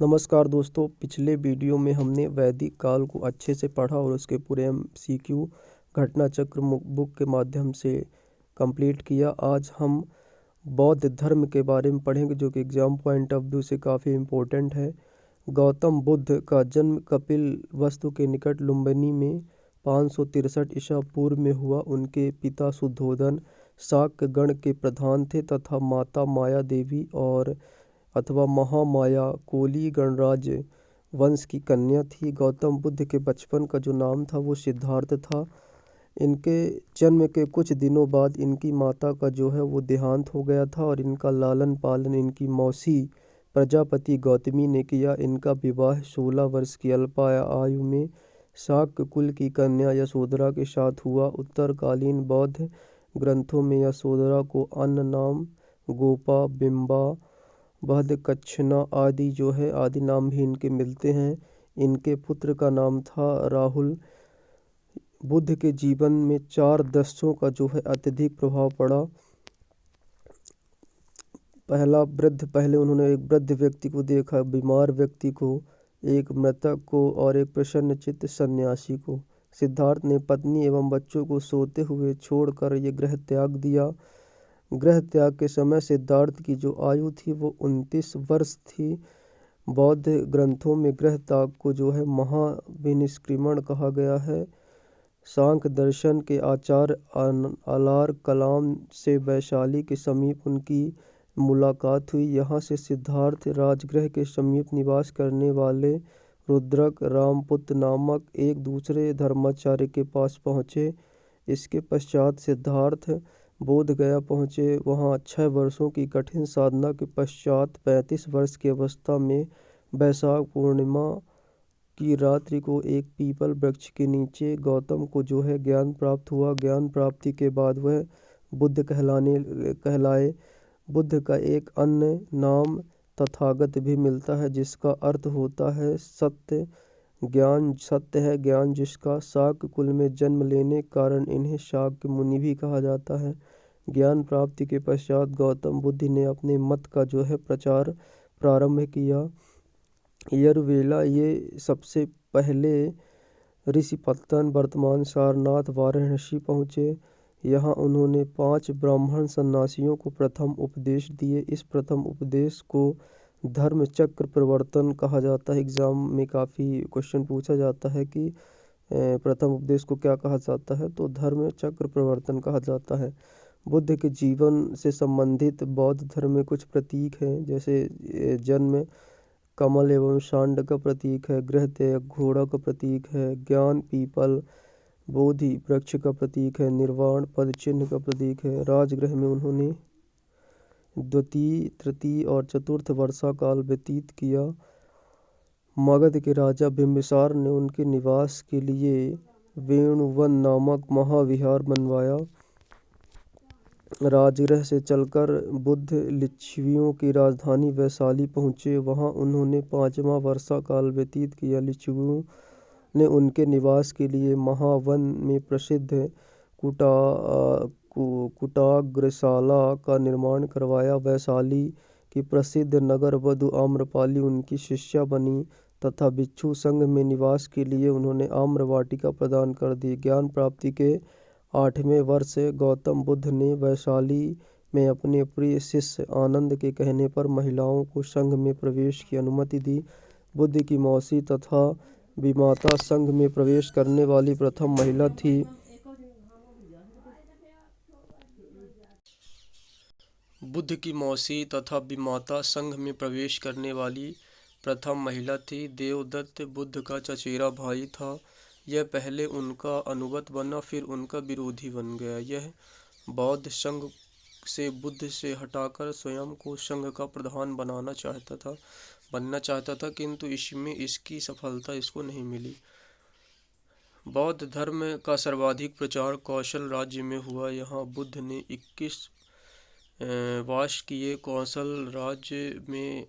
नमस्कार दोस्तों, पिछले वीडियो में हमने वैदिक काल को अच्छे से पढ़ा और उसके पूरे MCQ घटना चक्र बुक के माध्यम से कंप्लीट किया। आज हम बौद्ध धर्म के बारे में पढ़ेंगे जो कि एग्जाम पॉइंट ऑफ व्यू से काफ़ी इम्पोर्टेंट है। गौतम बुद्ध का जन्म कपिल वस्तु के निकट लुम्बिनी में 563 ईसा पूर्व में हुआ। उनके पिता शुद्धोधन शाक्य गण के प्रधान थे तथा माता माया देवी और अथवा महामाया कोली गणराज वंश की कन्या थी। गौतम बुद्ध के बचपन का जो नाम था वो सिद्धार्थ था। इनके जन्म के कुछ दिनों बाद इनकी माता का जो है वो देहांत हो गया था और इनका लालन पालन इनकी मौसी प्रजापति गौतमी ने किया। इनका विवाह 16 वर्ष की अल्पायु में शाक्य कुल की कन्या यशोधरा के साथ हुआ। उत्तरकालीन बौद्ध ग्रंथों में यशोधरा को अन्य नाम गोपा, बिंबा, बहदकच्छना आदि जो है आदि नाम भी इनके मिलते हैं। इनके पुत्र का नाम था राहुल। बुद्ध के जीवन में 4 दस्यों का जो है अत्यधिक प्रभाव पड़ा। पहले उन्होंने एक वृद्ध व्यक्ति को देखा, बीमार व्यक्ति को, एक मृतक को और एक प्रसन्नचित्त सन्यासी को। सिद्धार्थ ने पत्नी एवं बच्चों को सोते हुए छोड़कर ये गृह त्याग दिया। गृह त्याग के समय सिद्धार्थ की जो आयु थी वो 29 वर्ष थी। बौद्ध ग्रंथों में गृह त्याग को जो है महाविनिष्क्रमण कहा गया है। सांख्य दर्शन के आचार्य अलार कलाम से वैशाली के समीप उनकी मुलाकात हुई। यहाँ से सिद्धार्थ राजगृह के समीप निवास करने वाले रुद्रक रामपुत्र नामक एक दूसरे धर्माचार्य के पास पहुँचे। इसके पश्चात सिद्धार्थ बोध गया पहुँचे। वहाँ 6 वर्षों की कठिन साधना के पश्चात 35 वर्ष की अवस्था में वैशाख पूर्णिमा की रात्रि को एक पीपल वृक्ष के नीचे गौतम को जो है ज्ञान प्राप्त हुआ। ज्ञान प्राप्ति के बाद वह बुद्ध कहलाए। बुद्ध का एक अन्य नाम तथागत भी मिलता है जिसका अर्थ होता है सत्य। ज्ञान सत्य है ज्ञान जिसका। शाक्य कुल में जन्म लेने कारण इन्हें शाक्य मुनि भी कहा जाता है। ज्ञान प्राप्ति के पश्चात गौतम बुद्ध ने अपने मत का जो है प्रचार प्रारंभ किया। यरुवेला ये सबसे पहले ऋषिपत्तन वर्तमान सारनाथ वाराणसी पहुँचे। यहाँ उन्होंने 5 ब्राह्मण सन्यासियों को प्रथम उपदेश दिए। इस प्रथम उपदेश को धर्म चक्र प्रवर्तन कहा जाता है। एग्ज़ाम में काफ़ी क्वेश्चन पूछा जाता है कि प्रथम उपदेश को क्या कहा जाता है, तो धर्म चक्र प्रवर्तन कहा जाता है। बुद्ध के जीवन से संबंधित बौद्ध धर्म में कुछ प्रतीक हैं, जैसे जन्म कमल एवं सांड का प्रतीक है, गृह त्याग घोड़ा का प्रतीक है, ज्ञान पीपल बोधि वृक्ष का प्रतीक है, निर्वाण पद चिन्ह का प्रतीक है। राजगृह में उन्होंने द्वितीय, तृतीय और चतुर्थ वर्षा काल व्यतीत किया। मगध के राजा बिंबिसार ने उनके निवास के लिए वेणुवन नामक महाविहार बनवाया। राजगृह से चलकर बुद्ध लिच्छवियों की राजधानी वैशाली पहुँचे। वहाँ उन्होंने 5वां वर्षा काल व्यतीत किया। लिच्छवियों ने उनके निवास के लिए महावन में प्रसिद्ध कुटाग्रशाला का निर्माण करवाया। वैशाली की प्रसिद्ध नगर वधु आम्रपाली उनकी शिष्या बनी तथा भिक्षु संघ में निवास के लिए उन्होंने आम्र वाटिका प्रदान कर दी। ज्ञान प्राप्ति के 8वें वर्ष गौतम बुद्ध ने वैशाली में अपने प्रिय शिष्य आनंद के कहने पर महिलाओं को संघ में प्रवेश की अनुमति दी। बुद्ध की मौसी तथा विमाता संघ में प्रवेश करने वाली प्रथम महिला थी। बुद्ध की मौसी तथा विमाता संघ में प्रवेश करने वाली प्रथम महिला थी। देवदत्त बुद्ध का चचेरा भाई था। यह पहले उनका अनुगत बना फिर उनका विरोधी बन गया। यह बौद्ध संघ से बुद्ध से हटाकर स्वयं को संघ का प्रधान बनना चाहता था किंतु इसमें इसकी सफलता इसको नहीं मिली। बौद्ध धर्म का सर्वाधिक प्रचार कौशल राज्य में हुआ। यहाँ बुद्ध ने 21 वास किए। कौशल राज्य में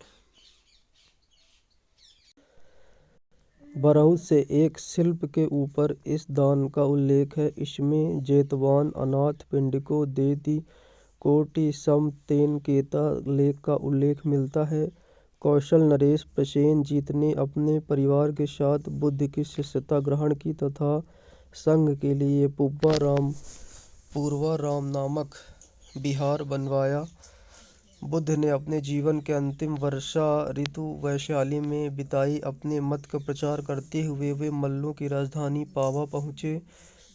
बहुत से एक शिल्प के ऊपर इस दान का उल्लेख है। इसमें जेतवान, अनाथ पिंडिकों, देती कोटि सम तेन केता लेख का उल्लेख मिलता है। कौशल नरेश प्रसेनजीत ने अपने परिवार के साथ बुद्ध की शिष्यता ग्रहण की तथा संघ के लिए पूर्वाराम नामक विहार बनवाया। बुद्ध ने अपने जीवन के अंतिम वर्षा ऋतु वैशाली में बिताई। अपने मत का प्रचार करते हुए वे मल्लों की राजधानी पावा पहुँचे,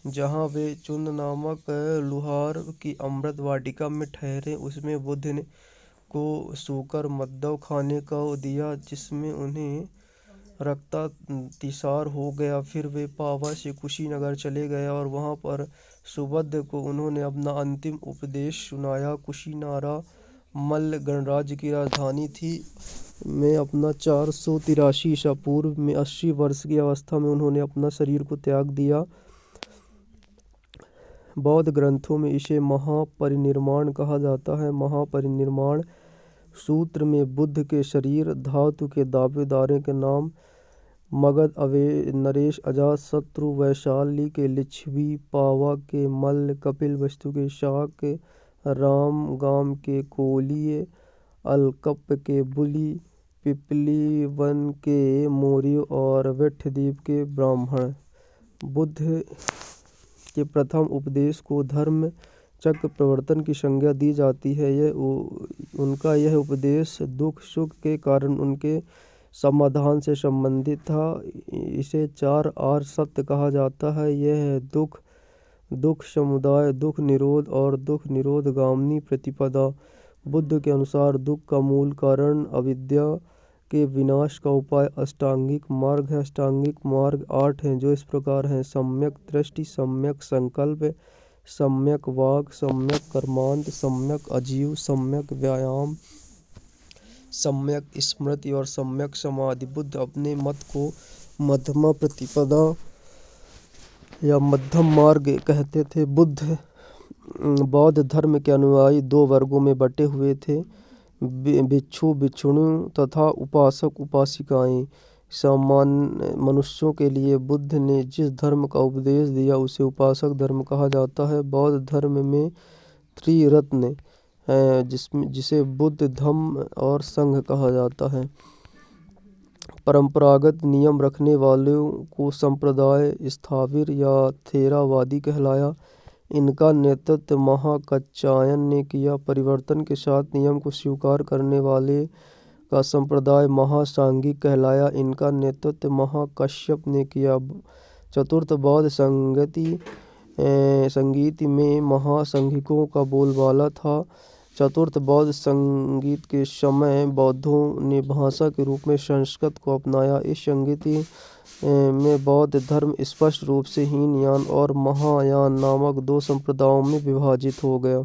जहाँ वे चुन नामक लुहार की अमृत वाटिका में ठहरे। उसमें बुद्ध ने को सूकर मद्दव खाने को दिया, जिसमें उन्हें रक्तातिसार हो गया। फिर वे पावा से कुशीनगर चले गए और वहाँ पर सुबुद्ध को उन्होंने अपना अंतिम उपदेश सुनाया। कुशीनारा मल्ल गणराज्य की राजधानी थी। में अपना 483 ईसा पूर्व में 80 वर्ष की अवस्था में उन्होंने अपना शरीर को त्याग दिया। बौद्ध ग्रंथों में इसे महापरिनिर्वाण कहा जाता है। महापरिनिर्वाण सूत्र में बुद्ध के शरीर धातु के दावेदारों के नाम मगध नरेश अजात शत्रु वैशाली के लिच्छवी पावा के मल्ल कपिल वस्तु के शाक रामगाम के कोलिय अलकप के बुली पिपली वन के मौर्य और विट्ठद्वीप के ब्राह्मण। बुद्ध के प्रथम उपदेश को धर्म चक्र प्रवर्तन की संज्ञा दी जाती है। उनका यह उपदेश दुख सुख के कारण उनके समाधान से संबंधित था। इसे 4 आर्य सत्य कहा जाता है। यह है दुख, दुख समुदाय, दुख निरोध और दुख निरोध गामिनी प्रतिपदा। बुद्ध के अनुसार दुख का मूल कारण अविद्या के विनाश का उपाय अष्टांगिक मार्ग है। अष्टांगिक मार्ग 8 हैं, जो इस प्रकार हैं: सम्यक दृष्टि, सम्यक संकल्प, सम्यक वाग, सम्यक कर्मांत, सम्यक आजीव, सम्यक व्यायाम, सम्यक स्मृति और सम्यक समाधि। बुद्ध अपने मत को मध्यमा प्रतिपदा या मध्यम मार्ग कहते थे। बुद्ध बौद्ध धर्म के अनुयायी 2 वर्गों में बटे हुए थे: भिक्षु भिक्षुणी तथा उपासक उपासिकाएं। सामान्य मनुष्यों के लिए बुद्ध ने जिस धर्म का उपदेश दिया उसे उपासक धर्म कहा जाता है। बौद्ध धर्म में त्रिरत्न है, जिसे बुद्ध धम्म और संघ कहा जाता है। परंपरागत नियम रखने वालों को संप्रदाय स्थाविर या थेरावादी कहलाया। इनका नेतृत्व महाकच्छायन ने किया। परिवर्तन के साथ नियम को स्वीकार करने वाले का संप्रदाय महासांघिक कहलाया। इनका नेतृत्व महाकश्यप ने किया। चतुर्थ बौद्ध संगीत में महासंघिकों का बोलबाला था। चतुर्थ बौद्ध संगीत के समय बौद्धों ने भाषा के रूप में संस्कृत को अपनाया। इस संगीत में बौद्ध धर्म स्पष्ट रूप से हीनयान और महायान नामक 2 संप्रदायों में विभाजित हो गया।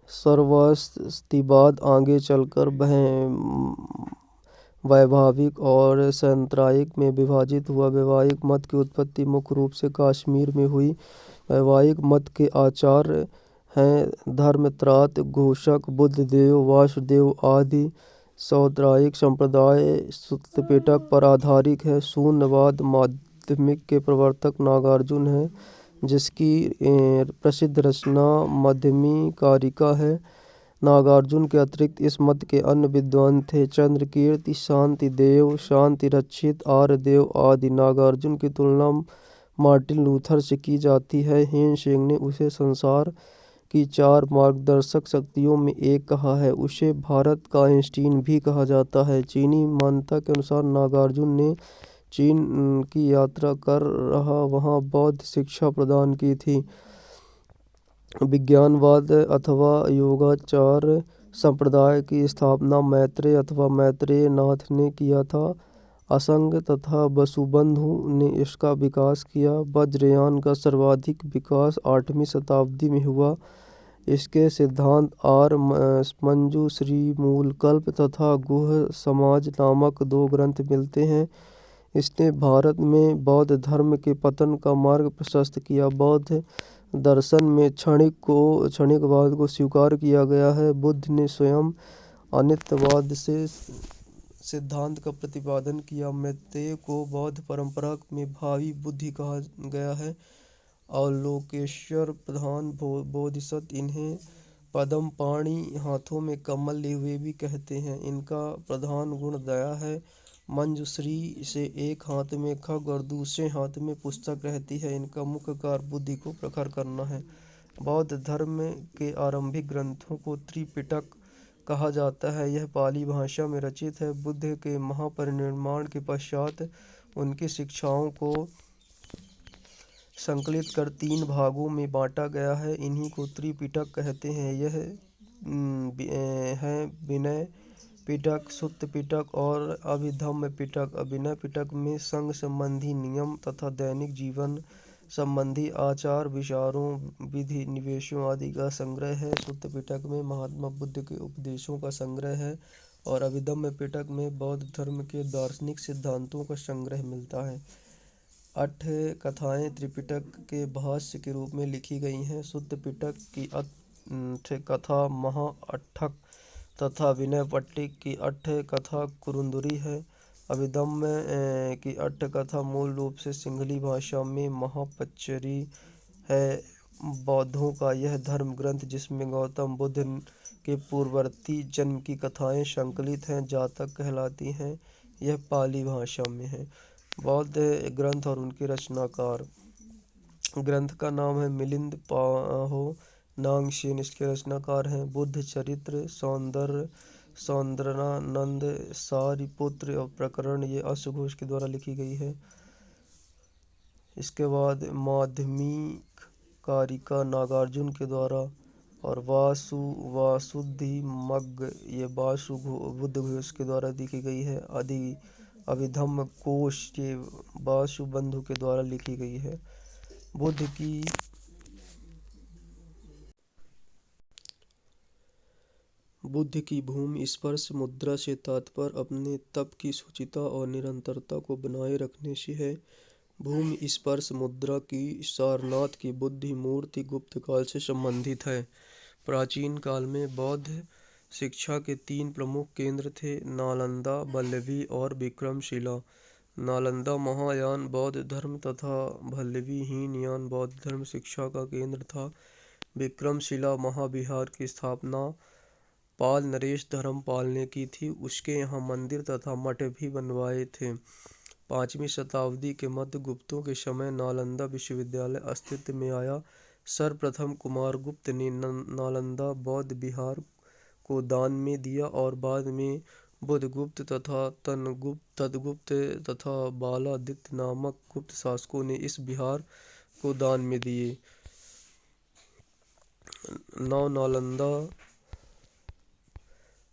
सर्वास्तिवाद आगे चलकर वैभाविक और सांप्रदायिक में विभाजित हुआ। वैभाविक मत की उत्पत्ति मुख्य रूप से कश्मीर में हुई। वैभाविक मत के आचार्य हैं धर्मत्रात, घोषक, बुद्धदेव, वासुदेव आदि। सांप्रदायिक संप्रदाय सूत्रपिटक पर आधारित है। शून्यवाद माध्यमिक के प्रवर्तक नागार्जुन हैं, जिसकी प्रसिद्ध रचना मध्यमिकारिका है। नागार्जुन के अतिरिक्त इस मत के अन्य विद्वान थे: चंद्रकीर्ति, शांतिदेव, शांतिरक्षित, आर्यदेव आदि। नागार्जुन की तुलना मार्टिन लूथर से की जाती है। हेन-सेंग ने उसे संसार की 4 मार्गदर्शक शक्तियों में एक कहा है। उसे भारत का आइंस्टीन भी कहा जाता है। चीनी मान्यता के अनुसार नागार्जुन ने चीन की यात्रा कर वहाँ बौद्ध शिक्षा प्रदान की थी। विज्ञानवाद अथवा योगाचार संप्रदाय की स्थापना मैत्रेय अथवा मैत्रेय नाथ ने किया था। असंग तथा वसुबंधु ने इसका विकास किया। वज्रयान का सर्वाधिक विकास 8वीं शताब्दी में हुआ। इसके सिद्धांत मंजू, श्री मूलकल्प तथा गुह समाज नामक 2 ग्रंथ मिलते हैं। इसने भारत में बौद्ध धर्म के पतन का मार्ग प्रशस्त किया। बौद्ध दर्शन में क्षणिकवाद को स्वीकार किया गया है। बुद्ध ने स्वयं अनित्यवाद से सिद्धांत का प्रतिपादन किया। मैत्रेय को बौद्ध परंपरा में भावी बुद्धि कहा गया है। अवलोकेश्वर प्रधान बोधिसत्व इन्हें पद्म पाणि, हाथों में कमल लिए हुए भी कहते हैं। इनका प्रधान गुण दया है। मंजूश्री से एक हाथ में खग और दूसरे हाथ में पुस्तक रहती है। इनका मुख्य कार्य बुद्धि को प्रखर करना है। बौद्ध धर्म के आरंभिक ग्रंथों को त्रिपिटक कहा जाता है। यह पाली भाषा में रचित है। बुद्ध के महापरिनिर्वाण के पश्चात उनकी शिक्षाओं को संकलित कर 3 भागों में बांटा गया है। इन्हीं को त्रिपिटक कहते हैं। यह है विनय पिटक, सुत्त पिटक और अभिधम्म पिटक। विनय पिटक में संघ संबंधी नियम तथा दैनिक जीवन संबंधी आचार विचारों, विधि निवेशों आदि का संग्रह है। सुत्त पिटक में महात्मा बुद्ध के उपदेशों का संग्रह है और अभिधम्म पिटक में बौद्ध धर्म के दार्शनिक सिद्धांतों का संग्रह मिलता है। 8 कथाएं त्रिपिटक के भाष्य के रूप में लिखी गई हैं। सुत्त पिटक की 8 कथा महा अट्ठक तथा विनय पिटक की 8 कथा कुरुंदरी है। अभिधम्म की 8 कथा मूल रूप से सिंहली भाषा में महापचरी है। बौद्धों का यह धर्म ग्रंथ, जिसमें गौतम बुद्ध के पूर्ववर्ती जन्म की कथाएं संकलित हैं, जातक कहलाती हैं। यह पाली भाषा में है। बौद्ध ग्रंथ और उनके रचनाकार। ग्रंथ का नाम है मिलिंद पाहो नागसेन। इसके रचनाकार हैं बुद्ध चरित्र, सौंदर्यानंद, सारिपुत्र और प्रकरण। ये अश्वघोष के द्वारा लिखी गई है। इसके बाद माध्यमिक कारिका नागार्जुन के द्वारा और वासुधिमग्ग ये बुद्ध घोष के द्वारा लिखी गई है। अभिधम्म कोश ये वासुबंधु के द्वारा लिखी गई है। बुद्ध की भूमि स्पर्श मुद्रा से तात्पर्य अपने तप की शुचिता और निरंतरता को बनाए रखने से है। भूमि स्पर्श मुद्रा की सारनाथ की बुद्धि मूर्ति गुप्त काल से संबंधित है। प्राचीन काल में बौद्ध शिक्षा के 3 प्रमुख केंद्र थे, नालंदा, वल्लभी और विक्रमशिला। नालंदा महायान बौद्ध धर्म तथा वल्लभी हीनयान बौद्ध धर्म शिक्षा का केंद्र था। विक्रमशिला महाविहार की स्थापना पाल नरेश धर्मपाल ने की थी। उसके यहाँ मंदिर तथा मठ भी बनवाए थे। 5वीं शताब्दी के मध्य गुप्तों के समय नालंदा विश्वविद्यालय अस्तित्व में आया। सर्वप्रथम कुमारगुप्त ने नालंदा बौद्ध विहार को दान में दिया और बाद में बुधगुप्त तथा तदगुप्त तथा बालादित्य नामक गुप्त शासकों ने इस विहार को दान में दिए। नालंदा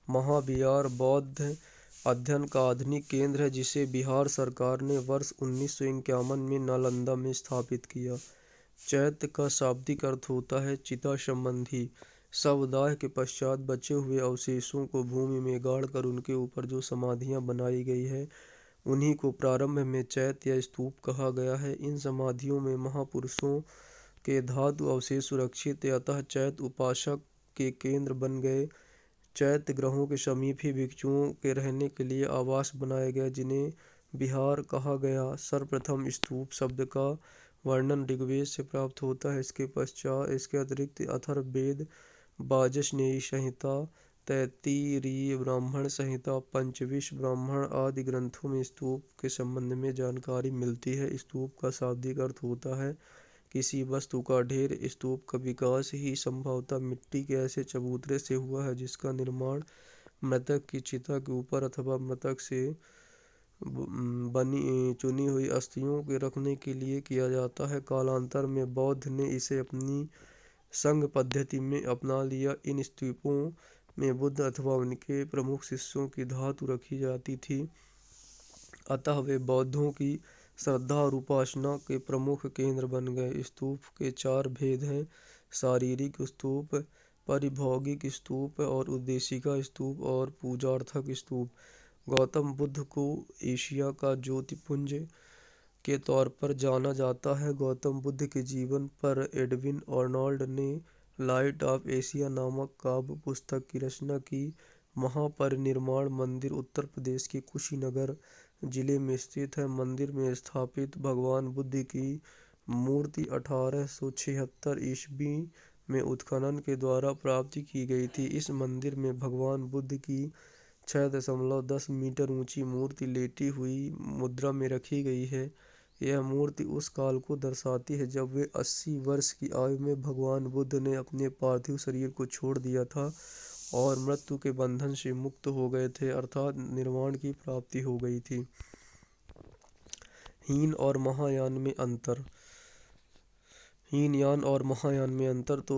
महाविहार बौद्ध अध्ययन का आधुनिक केंद्र है, जिसे बिहार सरकार ने वर्ष 1951 में नालंदा में स्थापित किया। चैत्य का शाब्दिक अर्थ होता है चिता संबंधी। शवदाह के पश्चात बचे हुए अवशेषों को भूमि में गाड़कर उनके ऊपर जो समाधियां बनाई गई है, उन्हीं को प्रारंभ में चैत्य या स्तूप कहा गया है। इन समाधियों में महापुरुषों के धातु अवशेष सुरक्षित, अतः चैत्य उपासक के केंद्र बन गए। चैत्य ग्रहों के समीप ही भिक्षुओं के रहने के लिए आवास बनाए गए, जिन्हें विहार कहा गया। सर्वप्रथम स्तूप शब्द का वर्णन ऋग्वेद से प्राप्त होता है। इसके अतिरिक्त अथर्ववेद, वाजसनेयी संहिता, तैत्तिरीय ब्राह्मण संहिता, पंचविंश ब्राह्मण आदि ग्रंथों में स्तूप के संबंध में जानकारी मिलती है। स्तूप का शाब्दिक अर्थ होता है किसी वस्तु का ढेर। स्तूप का विकास ही संभवतः मिट्टी के ऐसे चबूतरे से हुआ है जिसका निर्माण मृतक की चिता के ऊपर अथवा मृतक से बनी चुनी हुई अस्थियों के रखने के लिए किया जाता है। कालांतर में बौद्ध ने इसे अपनी संघ पद्धति में अपना लिया। इन स्तूपों में बुद्ध अथवा उनके प्रमुख शिष्यों की धातु रखी जाती थी, अतः वे बौद्धों की श्रद्धा और उपासना के प्रमुख केंद्र बन गए। स्तूप के 4 भेद हैं: शारीरिक स्तूप, परिभौगिक स्तूप और उद्देशिका स्तूप और पूजार्थक स्तूप। गौतम बुद्ध को एशिया का ज्योतिपुंज के तौर पर जाना जाता है। गौतम बुद्ध के जीवन पर एडविन आर्नोल्ड ने लाइट ऑफ एशिया नामक काव्य पुस्तक की रचना की। महापरिनिर्वाण मंदिर उत्तर प्रदेश के कुशीनगर जिले में स्थित है। मंदिर में स्थापित भगवान बुद्ध की मूर्ति 1876 ईस्वी में उत्खनन के द्वारा प्राप्ति की गई थी। इस मंदिर में भगवान बुद्ध की 6.10 मीटर ऊंची मूर्ति लेटी हुई मुद्रा में रखी गई है। यह मूर्ति उस काल को दर्शाती है जब वे 80 वर्ष की आयु में भगवान बुद्ध ने अपने पार्थिव शरीर को छोड़ दिया था और मृत्यु के बंधन से मुक्त हो गए थे, अर्थात निर्वाण की प्राप्ति हो गई थी। हीन और महायान में अंतर। हीनयान और महायान में अंतर तो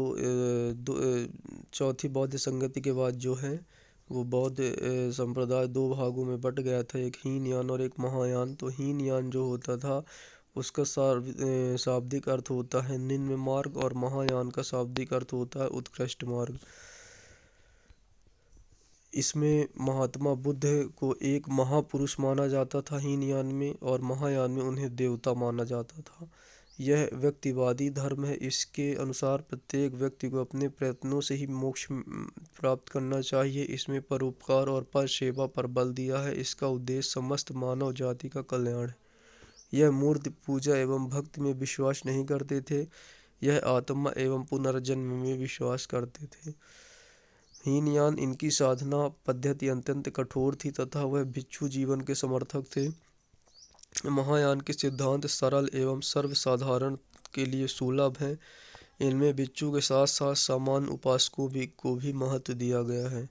चौथी बौद्ध संगति के बाद जो है वो बौद्ध संप्रदाय दो भागों में बट गया था, एक हीनयान और एक महायान। तो हीनयान जो होता था उसका शाब्दिक अर्थ होता है निम्न मार्ग और महायान का शाब्दिक अर्थ होता है उत्कृष्ट मार्ग। इसमें महात्मा बुद्ध को एक महापुरुष माना जाता था हीनयान में, और महायान में उन्हें देवता माना जाता था। यह व्यक्तिवादी धर्म है। इसके अनुसार प्रत्येक व्यक्ति को अपने प्रयत्नों से ही मोक्ष प्राप्त करना चाहिए। इसमें परोपकार और पर सेवा पर बल दिया है। इसका उद्देश्य समस्त मानव जाति का कल्याण है। यह मूर्ति पूजा एवं भक्ति में विश्वास नहीं करते थे। यह आत्मा एवं पुनर्जन्म में विश्वास करते थे। हीनयान इनकी साधना पद्धति अत्यंत कठोर थी तथा वह भिक्षु जीवन के समर्थक थे। महायान के सिद्धांत सरल एवं सर्वसाधारण के लिए सुलभ हैं। इनमें भिक्षु के साथ साथ सामान्य उपासकों को भी महत्व दिया गया है।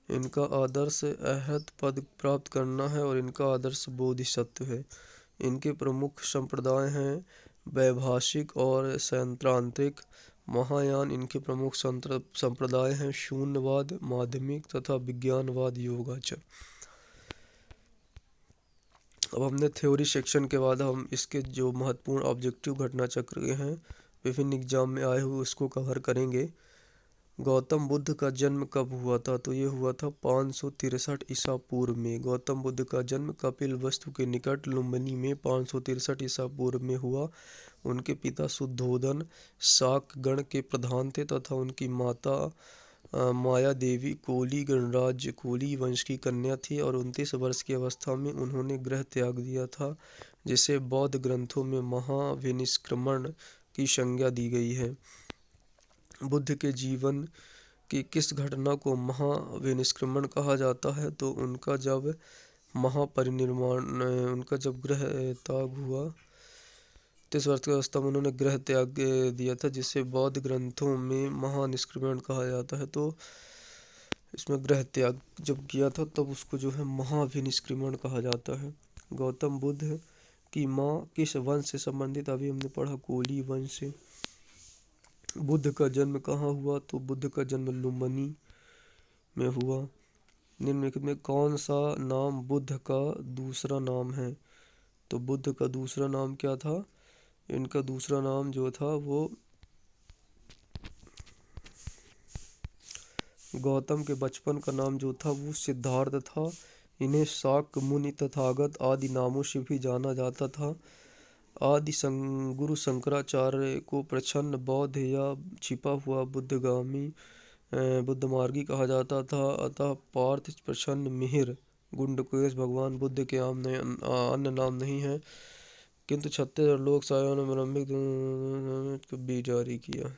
इनका आदर्श अहत पद प्राप्त करना है और इनका आदर्श बोधिसत्व है। इनके प्रमुख संप्रदाय हैं वैभाषिक और सैद्धांतिक। महायान इनके प्रमुख संप्रदाय हैं शून्यवाद, माध्यमिक तथा विज्ञानवाद, योगाचार। अब हमने थ्योरी सेक्शन के बाद हम इसके जो महत्वपूर्ण ऑब्जेक्टिव घटना चक्र के हैं विभिन्न एग्जाम में आए हुए उसको कवर करेंगे। गौतम बुद्ध का जन्म कब हुआ था? तो ये हुआ था 563 ईसा पूर्व में। गौतम बुद्ध का जन्म कपिलवस्तु के निकट लुम्बिनी में 563 ईसा पूर्व में हुआ। उनके पिता शुद्धोधन शाक गण के प्रधान थे तथा उनकी माता माया देवी कोली गणराज्य कोली वंश की कन्या थी और 29 वर्ष की अवस्था में उन्होंने गृह त्याग दिया था, जिसे बौद्ध ग्रंथों में महाविनिष्क्रमण की संज्ञा दी गई है। बुद्ध के जीवन की किस घटना को महाविनिष्क्रमण कहा जाता है? तो उनका जब गृह त्याग हुआ 30 वर्ष की अवस्था में उन्होंने गृह त्याग दिया था, जिसे बौद्ध ग्रंथों में महानिष्क्रमण कहा जाता है। तो इसमें गृह त्याग जब किया था तब उसको जो है महाविनिष्क्रमण कहा जाता है। गौतम बुद्ध की माँ किस वंश से संबंधित? अभी हमने पढ़ा कोली वंश से। बुद्ध का जन्म कहाँ हुआ? तो बुद्ध का जन्म लुम्बिनी में हुआ। निम्नलिखित में कौन सा नाम बुद्ध का दूसरा नाम है? तो बुद्ध का दूसरा नाम क्या था? इनका दूसरा नाम जो था वो गौतम के बचपन का नाम जो था वो सिद्धार्थ था। इन्हें शाक्य मुनि तथागत आदि नामों से भी जाना जाता था। आदि गुरु शंकराचार्य को प्रच्छन्न बौद्ध या छिपा हुआ बुद्धगामी बुद्धमार्गी कहा जाता था। अतः पार्थ प्रच्छन्न मिहिर गुंडकेश भगवान बुद्ध के अन्य नाम नहीं है, किंतु 36 लोक सायों ने प्रारंभिक भी जारी किया।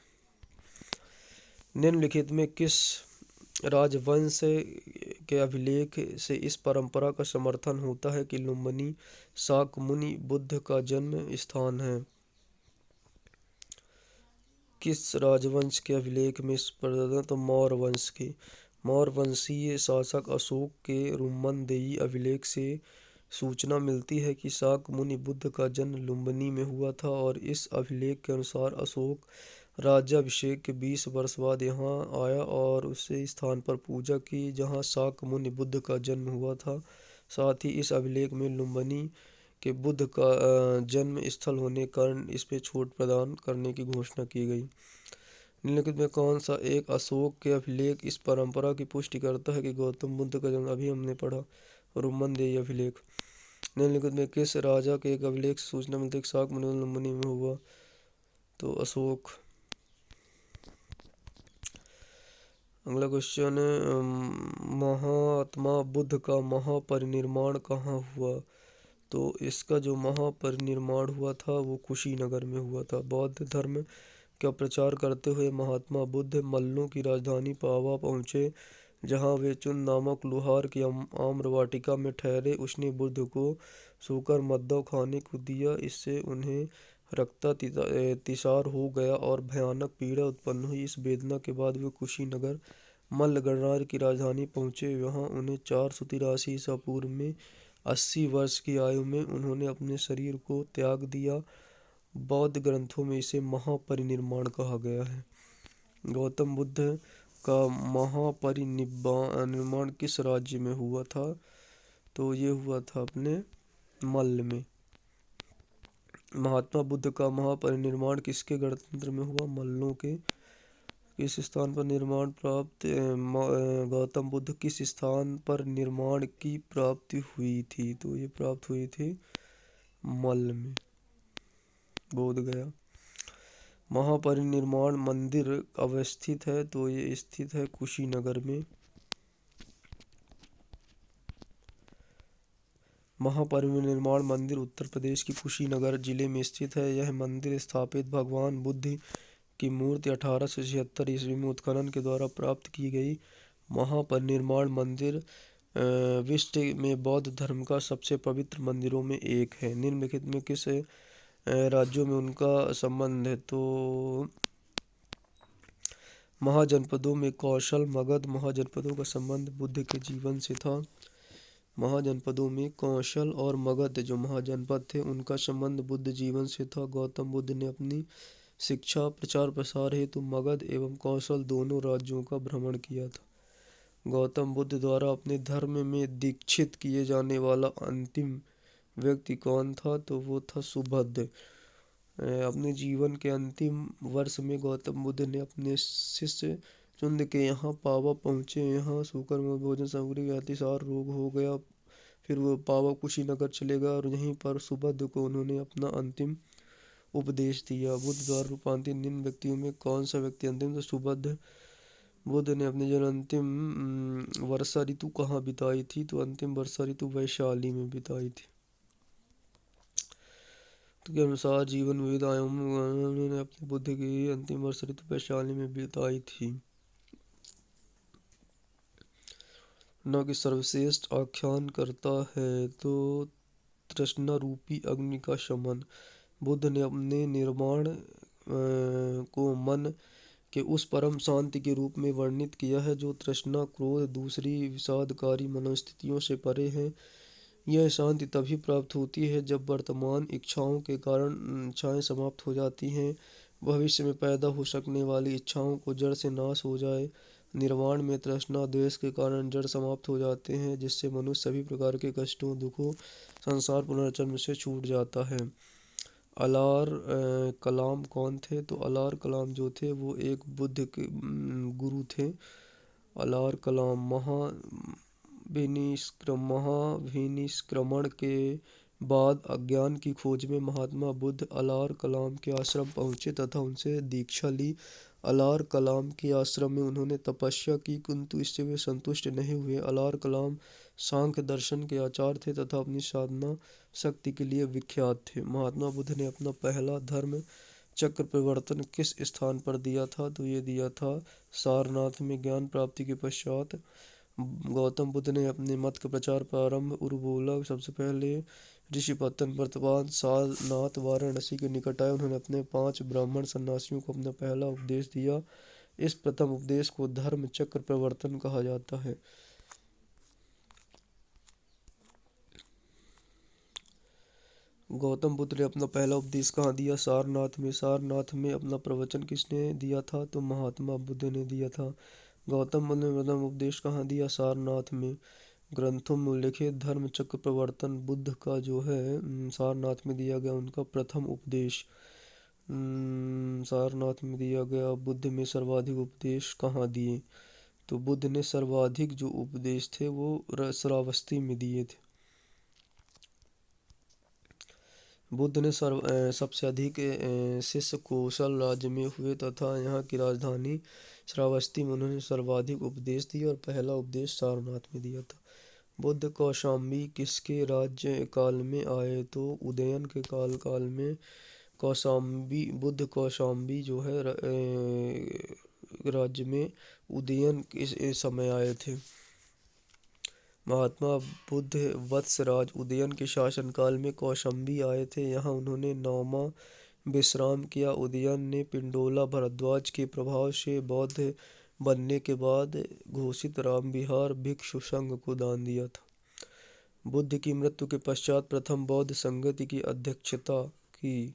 निम्नलिखित में किस राजवंश के अभिलेख से इस परंपरा का समर्थन होता है कि लुम्बिनी शाक्य मुनि बुद्ध का जन्म स्थान है? किस राजवंश के अभिलेख में इस पर? तो मौर्य वंश के। मौर्य वंशीय शासक अशोक के रुम्मनदेही अभिलेख से सूचना मिलती है कि शाक्य मुनि बुद्ध का जन्म लुम्बिनी में हुआ था और इस अभिलेख के अनुसार अशोक राज्याभिषेक के 20 वर्ष बाद यहाँ आया और उसे स्थान पर पूजा की जहाँ शाक्य मुनि बुद्ध का जन्म हुआ था। साथ ही इस अभिलेख में लुम्बिनी के बुद्ध का जन्म स्थल होने के कारण इस पे छूट प्रदान करने की घोषणा की गई। निम्नलिखित में कौन सा एक अशोक के अभिलेख इस परंपरा की पुष्टि करता है कि गौतम बुद्ध का जन्म? अभी हमने पढ़ा रुम्मनदेही अभिलेख। निम्नलिखित में किस राजा के एक अभिलेख से सूचना मिलती है कि शाक्य मुनि लुम्बिनी में हुआ? तो अशोक। अगला क्वेश्चन महात्मा बुद्ध का महापरिनिर्वाण कहाँ हुआ? तो इसका जो महापरिनिर्वाण हुआ था वो कुशीनगर में हुआ था। बौद्ध धर्म का प्रचार करते हुए महात्मा बुद्ध मल्लों की राजधानी पावा पहुँचे, जहाँ वे चुन नामक लुहार की आम्र वाटिका में ठहरे। उसने बुद्ध को सूकर मद्दव खाने को दिया। इससे उन्हें रक्तातिसार हो गया और भयानक पीड़ा उत्पन्न हुई। इस वेदना के बाद वे कुशीनगर मल्ल गणराज्य की राजधानी पहुँचे। वहाँ उन्हें 483 ईसा पूर्व में 80 वर्ष की आयु में उन्होंने अपने शरीर को त्याग दिया। बौद्ध ग्रंथों में इसे महापरिनिर्वाण कहा गया है। गौतम बुद्ध का महापरिनिर्वाण किस राज्य में हुआ था? तो ये हुआ था अपने मल्ल में। महात्मा बुद्ध का महापरिनिर्वाण किसके गणतंत्र में हुआ? मल्लों के। किस स्थान पर निर्माण प्राप्त गौतम बुद्ध किस स्थान पर निर्माण की प्राप्ति हुई थी? तो ये प्राप्त हुई थी मल्ल में, बोध गया। महापरिनिर्वाण मंदिर अवस्थित है? तो ये स्थित है कुशीनगर में। महापरिनिर्वाण मंदिर उत्तर प्रदेश के कुशीनगर जिले में स्थित है। यह मंदिर स्थापित भगवान बुद्ध की मूर्ति 1876 ईस्वी में उत्खनन के द्वारा प्राप्त की गई। महापरिनिर्वाण मंदिर विश्व में बौद्ध धर्म का सबसे पवित्र मंदिरों में एक है। निम्नलिखित में किस राज्यों में उनका संबंध है? तो महाजनपदों में कौशल, मगध महाजनपदों का संबंध बुद्ध के जीवन से था। महाजनपदों में कौशल और मगध जो महाजनपद थे उनका संबंध बुद्ध जीवन से था। गौतम बुद्ध ने अपनी शिक्षा प्रचार प्रसार हेतु मगध एवं कौशल दोनों राज्यों का भ्रमण किया था। गौतम बुद्ध द्वारा अपने धर्म में दीक्षित किए जाने वाला अंतिम व्यक्ति कौन था? तो वो था सुबुद्ध। अपने जीवन के अंतिम वर्ष में गौतम बुद्ध ने अपने शिष्य चुन के यहाँ पावा पहुँचे। यहाँ सूकर में भोजन सामग्री का अतिसार रोग हो गया। फिर वो पावा कुशीनगर चले गए और यहीं पर सुबुद्ध को उन्होंने अपना अंतिम उपदेश दिया। बुद्ध द्वारा रूपांतरित निम्न व्यक्तियों में कौन सा व्यक्ति अंतिम? तो सुबुद्ध। बुद्ध ने अपनी जन अंतिम वर्षा ऋतु कहाँ बिताई थी? तो अंतिम वर्षा ऋतु वैशाली में बिताई थी। तो के अनुसार जीवन विविध आयामों में उन्होंने अपनी बुद्ध की अंतिम वर्षा ऋतु वैशाली में बिताई थी। न कि सर्वश्रेष्ठ आख्यान करता है तो तृष्णा रूपी अग्नि का शमन। बुद्ध ने अपने निर्माण को मन के उस परम शांति के रूप में वर्णित किया है जो तृष्णा, क्रोध, दूसरी विषादकारी मनोस्थितियों से परे है। यह शांति तभी प्राप्त होती है जब वर्तमान इच्छाओं के कारण इच्छाएं समाप्त हो जाती हैं। भविष्य में पैदा हो सकने वाली इच्छाओं को जड़ से नाश हो जाए। निर्वाण में तृष्णा, द्वेष के कारण जड़ समाप्त हो जाते हैं, जिससे मनुष्य सभी प्रकार के कष्टों, दुखों, संसार पुनर्जन्म से छूट जाता है। अलार कलाम कौन थे? तो अलार कलाम जो थे वो एक बुद्ध के गुरु थे। अलार कलाम महाभिनिष्क्रमण के बाद अज्ञान की खोज में महात्मा बुद्ध अलार कलाम के आश्रम पहुँचे तथा उनसे दीक्षा ली। अलार कलाम के आश्रम में उन्होंने तपस्या की, किंतु इससे वे संतुष्ट नहीं हुए। अलार कलाम सांख्य दर्शन के आचार्य थे तथा अपनी साधना शक्ति के लिए विख्यात थे। महात्मा बुद्ध ने अपना पहला धर्म चक्र प्रवर्तन किस स्थान पर दिया था? तो ये दिया था सारनाथ में। ज्ञान प्राप्ति के पश्चात गौतम बुद्ध ने अपने मत का प्रचार प्रारंभ उर्बोला सबसे पहले ऋषिपतन वर्तमान सारनाथ वाराणसी के निकट आए। उन्होंने अपने 5 ब्राह्मण सन्यासियों को अपना पहला उपदेश दिया। इस प्रथम उपदेश को धर्म चक्र प्रवर्तन कहा जाता है। गौतम बुद्ध ने अपना पहला उपदेश कहाँ दिया? सारनाथ में। सारनाथ में अपना प्रवचन किसने दिया था? तो महात्मा बुद्ध ने दिया था। गौतम बुद्ध ने प्रथम उपदेश कहाँ दिया? सारनाथ में। ग्रंथों में उल्लेखित धर्म चक्र प्रवर्तन बुद्ध का जो है सारनाथ में दिया गया उनका प्रथम उपदेश सारनाथ में दिया गया। बुद्ध में सर्वाधिक उपदेश कहाँ दिए? तो बुद्ध ने सर्वाधिक जो उपदेश थे वो श्रावस्ती में दिए थे। बुद्ध ने सबसे अधिक शिष्य कौशल राज्य में हुए तथा यहाँ की राजधानी श्रावस्ती में उन्होंने सर्वाधिक उपदेश दिया और पहला उपदेश सारनाथ में दिया था। बुद्ध कौशाम्बी किसके राज्य काल में आए? तो उदयन के काल में कौशाम्बी बुद्ध कौशाम्बी जो है राज्य में उदयन इस समय आए थे। महात्मा बुद्ध वत्सराज उदयन के शासनकाल में कौशाम्बी आए थे। यहाँ उन्होंने 9वां विश्राम किया। उदयन ने पिंडोला भारद्वाज के प्रभाव से बौद्ध बनने के बाद घोषित रामविहार भिक्षु संघ को दान दिया था। बुद्ध की मृत्यु के पश्चात प्रथम बौद्ध संगति की अध्यक्षता की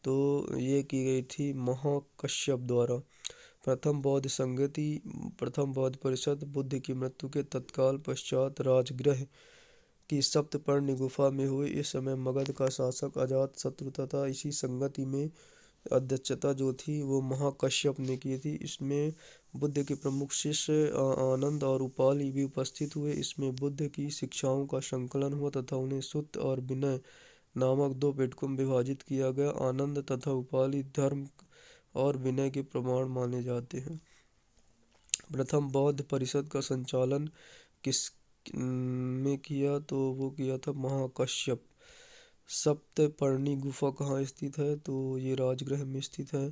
तो ये की गई थी महाकश्यप द्वारा। प्रथम बौद्ध परिषद बुद्ध की मृत्यु के तत्काल पश्चात राजगृह की सप्तपर्णी गुफा में हुई। इस समय मगध का शासक अजातशत्रु तथा इसी संगति में अध्यक्षता जो थी वो महाकश्यप ने की थी। इसमें बुद्ध के प्रमुख शिष्य आनंद और उपालि भी उपस्थित हुए। इसमें बुद्ध की शिक्षाओं का संकलन हुआ तथा उन्हें सुत्त और विनय नामक 2 पिटकों में विभाजित किया गया। आनंद तथा उपालि धर्म और विनय के प्रमाण माने जाते हैं। प्रथम बौद्ध परिषद का संचालन किस में किया तो वो किया था महाकश्यप। सप्तपर्णी गुफा कहाँ स्थित है तो ये राजगृह में स्थित है।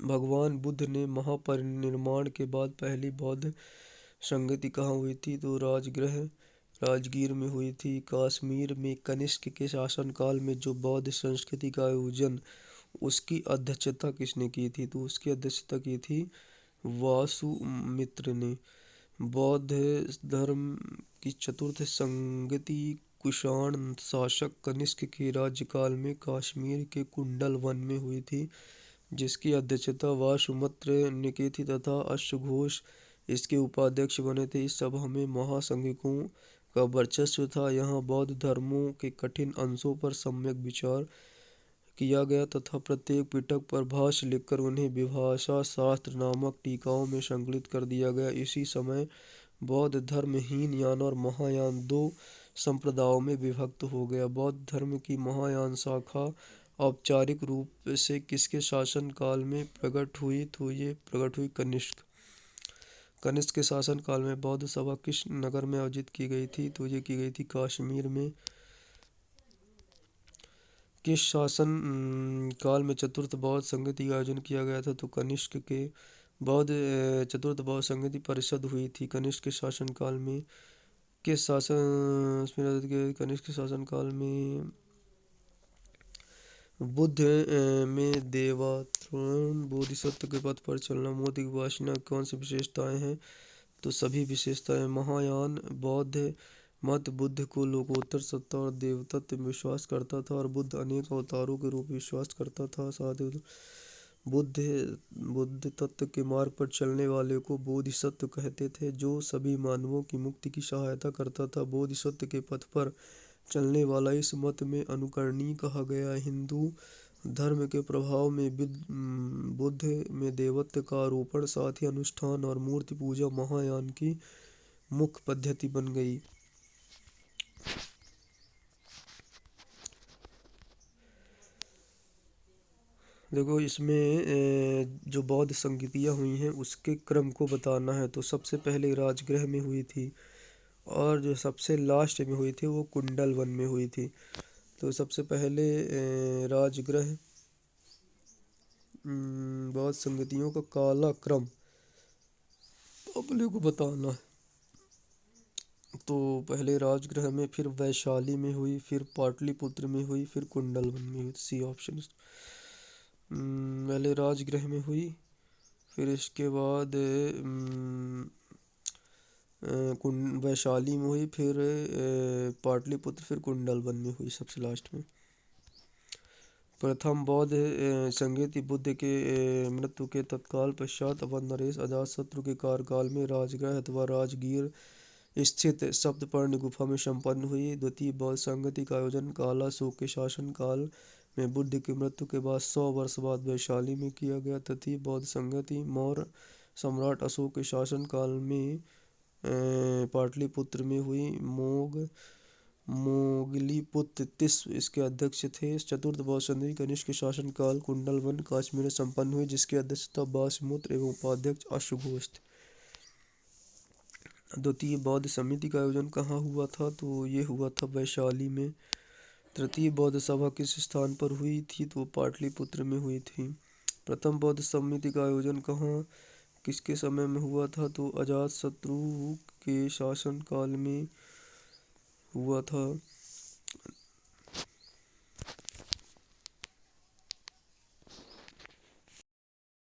भगवान बुद्ध ने महापरिनिर्वाण के बाद पहली बौद्ध संगति कहाँ हुई थी तो राजगीर में हुई थी। कश्मीर में कनिष्क के शासनकाल में जो बौद्ध संस्कृति का आयोजन उसकी अध्यक्षता किसने की थी तो उसकी अध्यक्षता की थी वासुमित्र ने। बौद्ध धर्म की चतुर्थ संगति कुषाण शासक कनिष्क के राज्यकाल में कश्मीर के कुंडल वन में हुई थी जिसकी अध्यक्षता वासुमित्र ने की थी तथा अश्वघोष इसके उपाध्यक्ष बने थे। इस सभा में महासंघिकों का वर्चस्व था। यहाँ बौद्ध धर्मों के कठिन अंशों पर सम्यक विचार किया गया तथा प्रत्येक पिटक पर भाष्य लिखकर उन्हें विभाषा शास्त्र नामक टीकाओं में संकलित कर दिया गया। इसी समय बौद्ध धर्म हीनयान और महायान 2 संप्रदायों में विभक्त हो गया। बौद्ध धर्म की महायान शाखा औपचारिक रूप से किसके शासन काल में प्रकट हुई तो ये प्रकट हुई कनिष्क के शासन काल में। बौद्ध सभा किस नगर में आयोजित की गई थी तो ये की गई थी कश्मीर में। किस शासन काल में चतुर्थ बौद्ध संगति का आयोजन किया गया था तो कनिष्क के चतुर्थ बौद्ध संगति परिषद हुई थी कनिष्क के शासन काल में। किस शासन कनिष्क के शासन काल में बुद्ध में देवात्मन बोधिसत्व के पथ पर चलना मोक्ष की वासना कौन सी विशेषताएं हैं तो सभी विशेषताएं। महायान बौद्ध मत बुद्ध को लोकोत्तर सत्ता और देवतत्व में विश्वास करता था और बुद्ध अनेक अवतारों के रूप में विश्वास करता था। साथ ही बुद्ध तत्व के मार्ग पर चलने वाले को बोधिसत्व कहते थे जो सभी मानवों की मुक्ति की सहायता करता था। बोधिसत्व के पथ पर चलने वाला इस मत में अनुकरणीय कहा गया। हिंदू धर्म के प्रभाव में बुद्ध में देवत्व का आरोपण साथ ही अनुष्ठान और मूर्ति पूजा महायान की मुख्य पद्धति बन गई। देखो इसमें जो बौद्ध संगतियाँ हुई हैं उसके क्रम को बताना है तो सबसे पहले राजगृह में हुई थी और जो सबसे लास्ट में हुई थी वो कुंडल वन में हुई थी। तो सबसे पहले राजगृह बौद्ध संगतियों का काला क्रम अपने को बताना है तो पहले राजगृह में, फिर वैशाली में हुई, फिर पाटलिपुत्र में हुई, फिर कुंडल वन में हुई। C option. पहले राजगृह में हुई, फिर इसके बाद वैशाली में हुई, फिर पाटलिपुत्र, फिर कुंडल वन में हुई सबसे लास्ट में। प्रथम बौद्ध संगति बुद्ध के मृत्यु के तत्काल पश्चात अवध नरेश अजातशत्रु के कार्यकाल में राजगृह अथवा राजगीर स्थित सप्तपर्णी गुफा में संपन्न हुई। द्वितीय बौद्ध संगति का आयोजन कालाशोक के शासन काल में बुद्ध की मृत्यु के बाद 100 वर्ष बाद वैशाली में किया गया। तृतीय बौद्ध संगति मौर्य सम्राट अशोक के शासन काल में पाटलिपुत्र में हुई। मोगलीपुत्र तिस्व इसके अध्यक्ष थे। चतुर्थ बौद्ध संगति कनिष्क के शासन काल कुंडल वन कश्मीर में संपन्न हुई जिसकी अध्यक्षता वासुमित्र एवं उपाध्यक्ष अश्वघोष थे। द्वितीय बौद्ध समिति का आयोजन कहाँ हुआ था? तो ये हुआ था वैशाली में। तृतीय बौद्ध सभा किस स्थान पर हुई थी? तो पाटलिपुत्र में हुई थी। प्रथम बौद्ध समिति का आयोजन कहाँ किसके समय में हुआ था? तो अजातशत्रु के शासन काल में हुआ था।